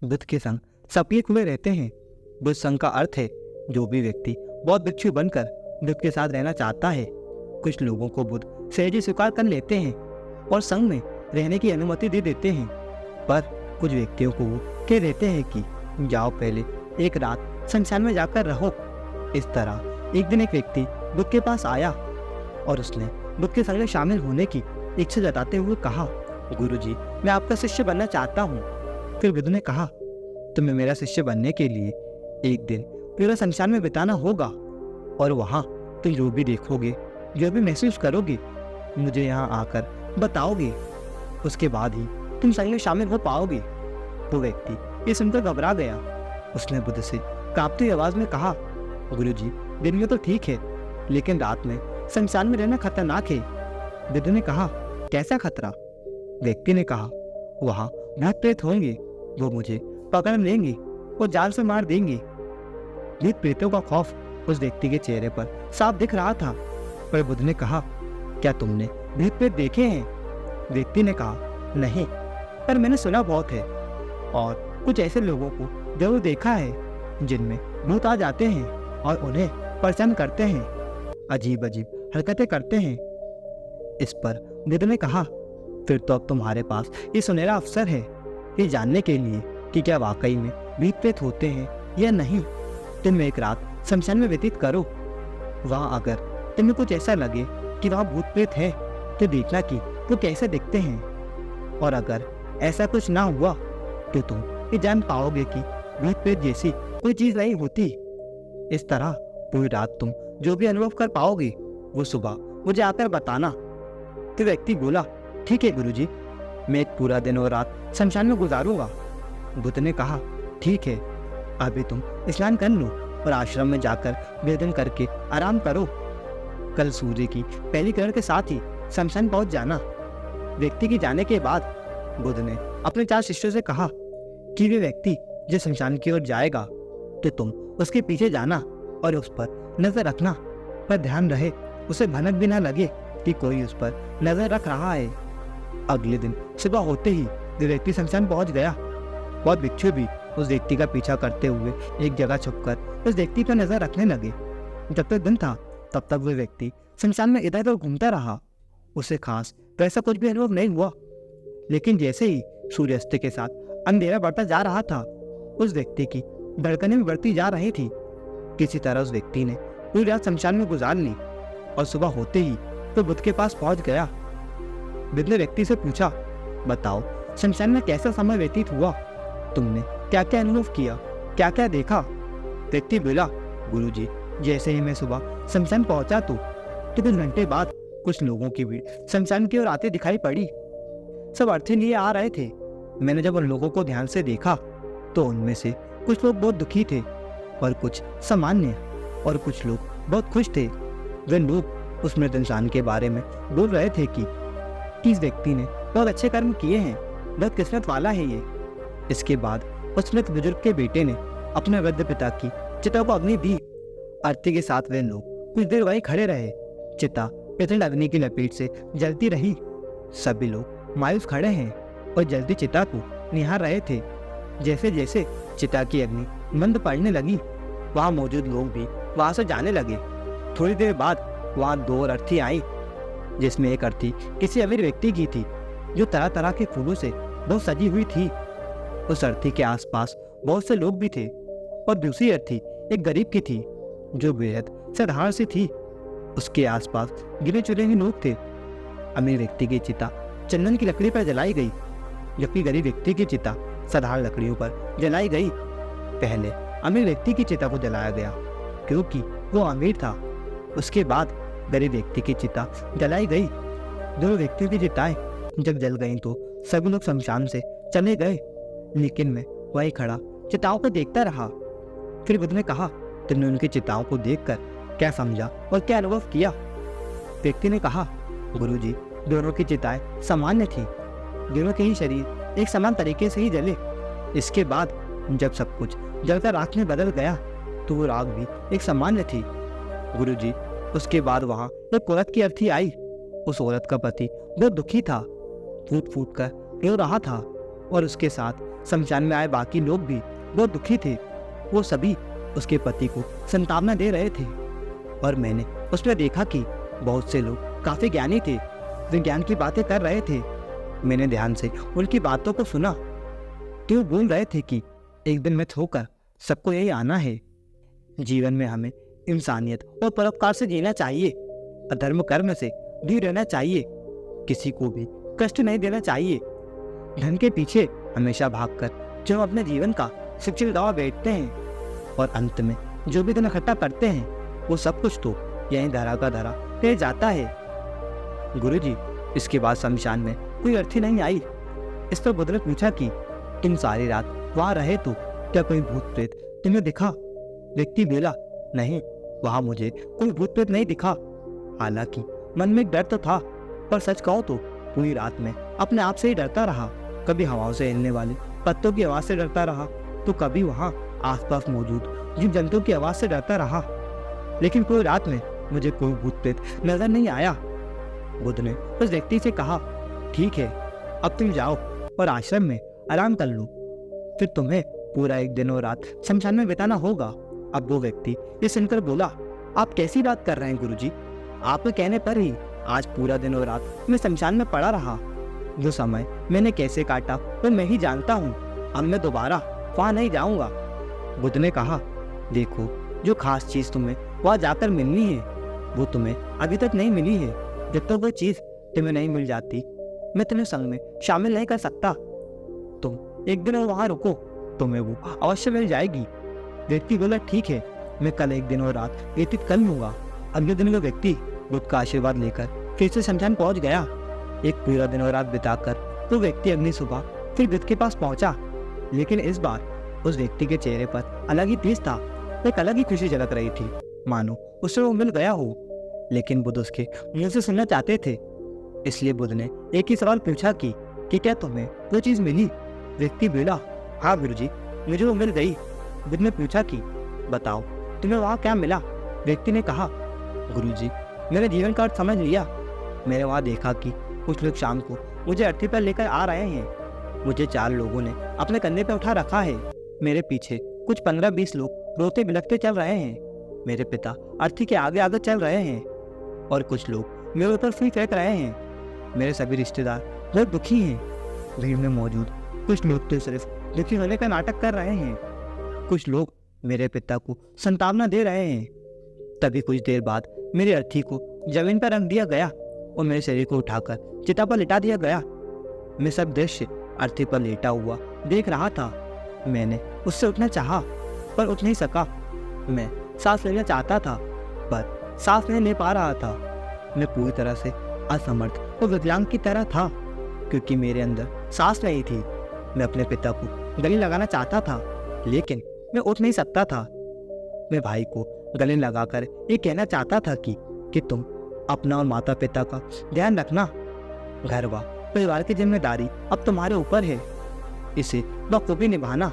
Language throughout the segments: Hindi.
बुद्ध के संग सपियक हुए रहते हैं। बुद्ध संघ का अर्थ है जो भी व्यक्ति बौद्ध भिक्षु बनकर बुद्ध के साथ रहना चाहता है। कुछ लोगों को बुद्ध सहज स्वीकार कर लेते हैं और संघ में रहने की अनुमति दे देते हैं, पर कुछ व्यक्तियों को वो कह देते हैं कि जाओ पहले एक रात शमशान में जाकर रहो। इस तरह एक दिन एक व्यक्ति बुद्ध के पास आया और उसने बुद्ध के संग में शामिल होने की इच्छा जताते हुए कहा, गुरुजी, मैं आपका शिष्य बनना चाहता हूँ। फिर बुद्ध ने कहा, तुम्हें मेरा शिष्य बनने के लिए एक दिन पूरा शमशान में बिताना होगा और वहाँ तुम जो भी देखोगे, जो भी महसूस करोगे, मुझे यहाँ आकर बताओगे। उसके बाद ही तुम संग में शामिल हो पाओगे। वो व्यक्ति ये सुनकर घबरा गया। उसने बुद्ध से कांपती आवाज में कहा, गुरुजी, दिन में तो ठीक है, लेकिन रात में शमशान में रहना खतरनाक है। बुद्ध ने कहा, कैसा खतरा? व्यक्ति ने कहा, वहाँ भूत प्रेत होंगे, वो मुझे पकड़ लेंगे और जाल से मार देंगे। भूत प्रेतों का खौफ उस व्यक्ति के चेहरे पर साफ दिख रहा था। पर बुद्ध ने कहा, क्या तुमने भूत प्रेत देखे हैं? व्यक्ति ने कहा, नहीं, पर मैंने सुना बहुत है और कुछ ऐसे लोगों को जरूर देखा है जिनमें भूत आ जाते हैं और उन्हें परेशान करते हैं, अजीब अजीब हरकतें करते हैं। इस पर बुद्ध ने कहा, फिर तो अब तुम्हारे पास ये सुनहरा अवसर है ये जानने के लिए कि क्या वाकई में भूत प्रेत होते हैं या नहीं। तुम एक रात शमशान में व्यतीत करो। वहाँ अगर तुम्हें कुछ ऐसा लगे कि वहाँ भूत प्रेत है तो देखना कि वो कैसे दिखते हैं, और अगर ऐसा कुछ ना हुआ तो तुम ये जान पाओगे कि भूत प्रेत जैसी कोई चीज नहीं होती। इस तरह पूरी रात तुम जो भी अनुभव कर पाओगे वो सुबह मुझे आकर बताना। तो व्यक्ति बोला, ठीक है गुरुजी, मैं एक पूरा दिन और रात शमशान में गुजारूंगा। बुद्ध ने कहा, ठीक है, अभी तुम स्नान कर लो और आश्रम में जाकर भोजन करके आराम करो। कल सूर्य की पहली किरण के साथ ही शमशान पहुंच जाना। व्यक्ति के जाने के बाद बुद्ध ने अपने 4 शिष्यों से कहा कि वे व्यक्ति जो शमशान की ओर जाएगा तो तुम उसके पीछे जाना और उस पर नजर रखना, पर ध्यान रहे उसे भनक भी ना लगे कि कोई उस पर नजर रख रहा है। अगले दिन सुबह होते ही वो व्यक्ति शमशान पहुंच गया। बहुत भिक्षु भी उस व्यक्ति का पीछा करते हुए एक जगह छुपकर उस व्यक्ति पर नजर रखने लगे। जब तक दिन था तब तक वो व्यक्ति शमशान में इधर उधर घूमता रहा। उसे खास वैसा कुछ भी अनुभव नहीं हुआ, लेकिन जैसे ही सूर्यास्त के साथ अंधेरा बढ़ता जा रहा था उस व्यक्ति की धड़कनें भी बढ़ती जा रही थी। किसी तरह उस व्यक्ति ने पूरी रात शमशान में गुजार ली और सुबह होते ही तो बुद्ध के पास पहुंच गया। बुद्ध ने व्यक्ति से पूछा, बताओ शमशान में कैसा समय व्यतीत हुआ? तुमने क्या क्या अनुभव किया, क्या क्या देखा? व्यक्ति बोला, गुरुजी, जैसे ही मैं सुबह शमशान पहुंचा तो कुछ घंटे बाद कुछ लोगों की भीड़ शमशान की ओर आते दिखाई पड़ी। सब अर्थे लिए आ रहे थे। मैंने जब उन लोगों को ध्यान से देखा तो उनमें से कुछ लोग बहुत दुखी थे और कुछ सामान्य, और कुछ लोग बहुत खुश थे। वे लोग उस मृत इंसान के बारे में बोल रहे थे कि इस व्यक्ति ने बहुत अच्छे कर्म किए हैं, बहुत किस्मत वाला है ये। इसके बाद उस मृत बुजुर्ग के बेटे ने अपने वृद्ध पिता की चिता को अग्नि दी। आरती के साथ वे लोग कुछ देर वहीं खड़े रहे। चिता प्रचंड अग्नि की लपेट से जलती रही। सभी लोग मायूस खड़े हैं और जलती चिता को निहार रहे थे। जैसे जैसे चिता की अग्नि मंद पड़ने लगी, वहाँ मौजूद लोग भी वहाँ से जाने लगे। थोड़ी देर बाद वहाँ 2 और अर्थी आई, जिसमें एक अर्थी किसी अमीर व्यक्ति की थी जो तरह तरह के फूलों से बहुत सजी हुई थी। उस अर्थी के आसपास बहुत से लोग भी थे और दूसरी अर्थी एक गरीब की थी जो बेहद साधारण सी थी। उसके आसपास गिने चुने ही लोग थे। अमीर व्यक्ति की चिता चंदन की लकड़ी पर जलाई गई, जबकि गरीब व्यक्ति की चिता साधारण लकड़ियों पर जलाई गई। पहले अमीर व्यक्ति की चिता को जलाया गया क्योंकि वो अमीर था। उसके बाद गरीब व्यक्ति की चिता जलाई गई। दोनों व्यक्तियों की चिताएं जब जल गईं तो सभी लोग शमशान से चले गए, लेकिन मैं वहीं खड़ा चिताओं को देखता रहा। फिर बुद्ध ने कहा, तुमने उनकी चिताओं को देखकर क्या समझा और क्या अनुभव किया? व्यक्ति ने कहा, गुरुजी, दोनों की चिताएं सामान्य थी। दोनों के ही शरीर एक समान तरीके से ही जले। इसके बाद जब सब कुछ जलकर राख में बदल गया तो वो राख भी एक सामान्य थी। गुरुजी, उसके बाद वहाँ एक औरत की अर्थी आई। उस औरत का पति बहुत दुखी था, फूट फूट कर रो रहा था और उसके साथ शमशान में आए बाकी लोग भी बहुत दुखी थे। वो सभी उसके पति को सांत्वना दे रहे थे और मैंने उसमें देखा कि बहुत से लोग काफी ज्ञानी थे, वे ज्ञान की बातें कर रहे थे। मैंने ध्यान से उनकी बातों को सुना कि वो बोल रहे थे कि एक दिन मृत होकर सबको यही आना है। जीवन में हमें इंसानियत और परोपकार से जीना चाहिए, अधर्म कर्म से दूर रहना चाहिए, किसी को भी कष्ट नहीं देना चाहिए। धन के पीछे हमेशा भागकर जो अपने जीवन का शिक्षित दावा बैठते हैं और अंत में जो भी धन इकट्ठा करते हैं वो सब कुछ तो यहीं धरा का धरा रह जाता है। गुरुजी, इसके बाद शमशान में कोई अर्थी नहीं आई। इस पर बुद्ध ने पूछा कि तुम सारी रात वहां रहे तो क्या कोई भूत प्रेत तुम्हें दिखा? व्यक्ति बोला, नहीं, वहां मुझे कोई भूत प्रेत नहीं दिखा। हालांकि मन में एक डर तो था, पर सच कहूं तो पूरी रात में अपने आप से ही डरता रहा। कभी हवाओं से हिलने वाले पत्तों की आवाज से डरता रहा, तो कभी वहां आसपास मौजूद जीव जंतुओं की आवाज से डरता रहा। लेकिन पूरी रात में मुझे कोई भूत प्रेत नजर नहीं आया। बुद्ध ने उस व्यक्ति से कहा, ठीक है, अब तुम जाओ और आश्रम में आराम कर लो, फिर तुम्हें पूरा एक दिन और रात शमशान में बिताना होगा। अब वो व्यक्ति ये सुनकर बोला, आप कैसी बात कर रहे हैं गुरुजी? आपके कहने पर ही आज पूरा दिन और रात मैं शमशान में पड़ा रहा। जो समय मैंने कैसे काटा वो मैं ही जानता हूँ। अब मैं दोबारा वहाँ नहीं जाऊँगा। बुद्ध ने कहा, देखो, जो खास चीज तुम्हें वहाँ जाकर मिलनी है वो तुम्हें अभी तक नहीं मिली है। जब तक वो चीज तुम्हें नहीं मिल जाती मैं तुम्हें संग में शामिल नहीं कर सकता। तुम एक दिन और वहाँ रुको, तुम्हें वो अवश्य मिल जाएगी। व्यक्ति बोला, ठीक है, मैं कल एक दिन और रात व्यतीत कर लूंगा। अगले दिन वो व्यक्ति बुद्ध का आशीर्वाद लेकर फिर से शमशान पहुंच गया। एक पूरा दिन और रात बिताकर वो व्यक्ति अगली सुबह फिर बुद्ध के पास पहुंचा। लेकिन इस बार उस व्यक्ति के चेहरे पर अलग ही तेज था, एक अलग ही खुशी झलक रही थी, मानो उससे वो मिल गया हो। लेकिन बुद्ध उसके मुंह से सुनना चाहते थे, इसलिए बुद्ध ने एक ही सवाल पूछा कि क्या तुम्हें वो चीज मिली? व्यक्ति बोला, हाँ गुरुजी, मुझे वो मिल गई। बुद्ध ने पूछा कि बताओ तुम्हें वहाँ क्या मिला? व्यक्ति ने कहा, गुरुजी, मेरे जीवन का अर्थ समझ लिया। मैंने वहाँ देखा कि कुछ लोग शाम को मुझे अर्थी पर लेकर आ रहे हैं। मुझे 4 लोगों ने अपने कंधे पर उठा रखा है। मेरे पीछे कुछ 15-20 लोग रोते बिलखते चल रहे हैं। मेरे पिता अर्थी के आगे आगे चल रहे हैं और कुछ लोग मेरे ऊपर सुई फेंक रहे हैं। मेरे सभी रिश्तेदार बहुत दुखी हैं। भीड़ में मौजूद कुछ लोग तो सिर्फ दुखी होने का नाटक कर रहे हैं। कुछ लोग मेरे पिता को सांत्वना दे रहे हैं। तभी कुछ देर बाद मेरे अर्थी को जमीन पर रख दिया गया और मेरे शरीर को उठाकर चिता पर लिटा दिया गया। मैं सब दृश्य अर्थी पर लेटा हुआ देख रहा था। मैंने उससे उठना चाहा पर उठ नहीं सका। मैं सांस लेना चाहता था पर सांस नहीं ले पा रहा था। मैं पूरी तरह से असमर्थ और विकलांग की तरह था क्योंकि मेरे अंदर सांस नहीं थी। मैं अपने पिता को गले लगाना चाहता था लेकिन मैं उठ नहीं सकता था। मैं भाई को गले लगाकर ये कहना चाहता था कि तुम अपना और माता पिता का ध्यान रखना। घर व परिवार की जिम्मेदारी अब तुम्हारे ऊपर है, इसे बखूबी निभाना।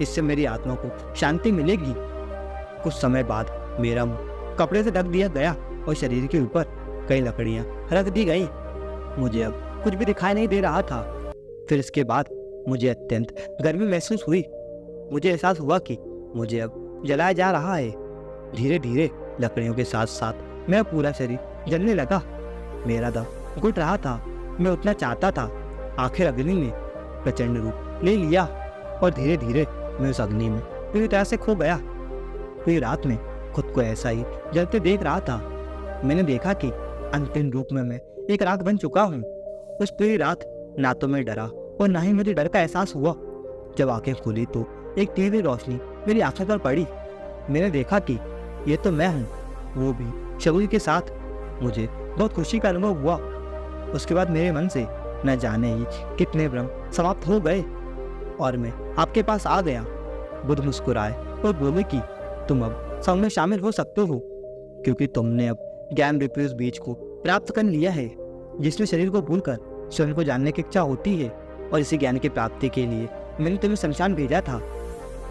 इससे मेरी आत्मा को शांति मिलेगी। कुछ समय बाद मेरा मुंह कपड़े से ढक दिया गया और शरीर के ऊपर कई लकड़ियां रख दी गई। मुझे अब कुछ भी दिखाई नहीं दे रहा था। फिर इसके बाद मुझे अत्यंत गर्मी महसूस हुई। मुझे एहसास हुआ कि मुझे अब जलाया जा रहा है। धीरे धीरे लकड़ियों के साथ साथ मेरा पूरा शरीर जलने लगा। मेरा दम घुट रहा था। मैं उठना चाहता था। आखिर अग्नि ने प्रचंड रूप ले लिया और धीरे धीरे मैं उस अग्नि में पूरी तरह से खो गया। पूरी रात में खुद को ऐसा ही जलते देख रहा था। मैंने देखा कि अंतिम रूप में मैं एक राख बन चुका हूँ। उस पूरी रात ना तो मैं डरा और ना ही मुझे डर का एहसास हुआ। जब आंखें खुली तो एक तेज रोशनी मेरी आंखों पर पड़ी। मैंने देखा कि ये तो मैं हूँ, वो भी शगुन के साथ। मुझे बहुत खुशी का अनुभव हुआ। उसके बाद मेरे मन से न जाने ही कितने भ्रम समाप्त हो गए और मैं आपके पास आ गया। बुद्ध मुस्कुराए और बोले कि तुम अब संग में शामिल हो सकते हो क्योंकि तुमने अब ज्ञान रूपी उस बीज को प्राप्त कर लिया है जिसमें शरीर को भूलकर स्वयं को जानने की इच्छा होती है। और इसी ज्ञान की प्राप्ति के लिए मैंने तुम्हें शमशान भेजा था,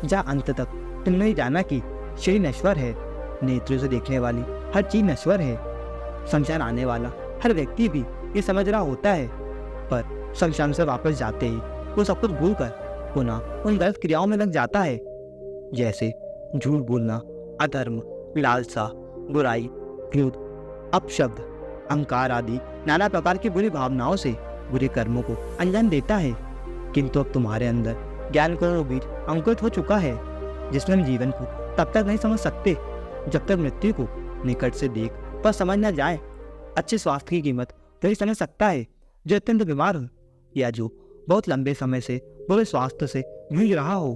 जहाँ अंत तक तुमने ही जाना कि शरीर नश्वर है, नेत्रों से देखने वाली हर चीज नश्वर है। शमशान आने वाला हर व्यक्ति भी ये समझ रहा होता है, पर शमशान से वापस जाते ही वो सब कुछ भूलकर पुनः उन गलत क्रियाओं में लग जाता है, जैसे झूठ बोलना, अधर्म, लालसा, बुराई, क्रोध, अपशब्द, अहंकार आदि नाना प्रकार की बुरी भावनाओं से बुरे कर्मों को अंजाम देता है। किंतु अब तुम्हारे अंदर ज्ञान करोड़ बीज अंकुरित हो चुका है, जिसमें हम जीवन को तब तक नहीं समझ सकते जब तक मृत्यु को निकट से देख पर समझ न जाए। अच्छे स्वास्थ्य की कीमत वही समझ सकता है जो अत्यंत बीमार हो या जो बहुत लंबे समय से बुरे स्वास्थ्य से जूझ रहा हो।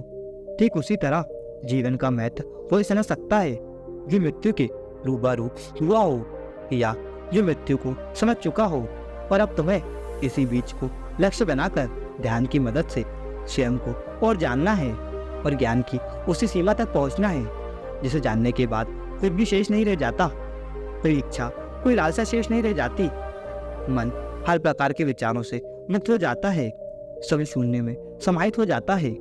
ठीक उसी तरह जीवन का महत्व वही समझ सकता है जो मृत्यु के रूबरू हुआ हो या जो मृत्यु को समझ चुका हो। और अब तुम्हें इसी बीच को लक्ष्य बनाकर ध्यान की मदद से स्वयं को और जानना है और ज्ञान की उसी सीमा तक पहुंचना है जिसे जानने के बाद कुछ भी शेष नहीं रह जाता, कोई इच्छा, कोई लालसा शेष नहीं रह जाती। मन हर प्रकार के विचारों से मुक्त हो जाता है, सभी शून्य में समाहित हो जाता है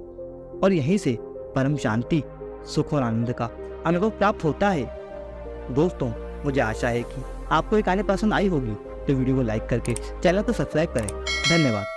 और यहीं से परम शांति, सुख और आनंद का अनुभव प्राप्त होता है। दोस्तों, मुझे आशा है कि आपको ये कहानी पसंद आई होगी, तो वीडियो को लाइक करके चैनल को सब्सक्राइब करें। धन्यवाद।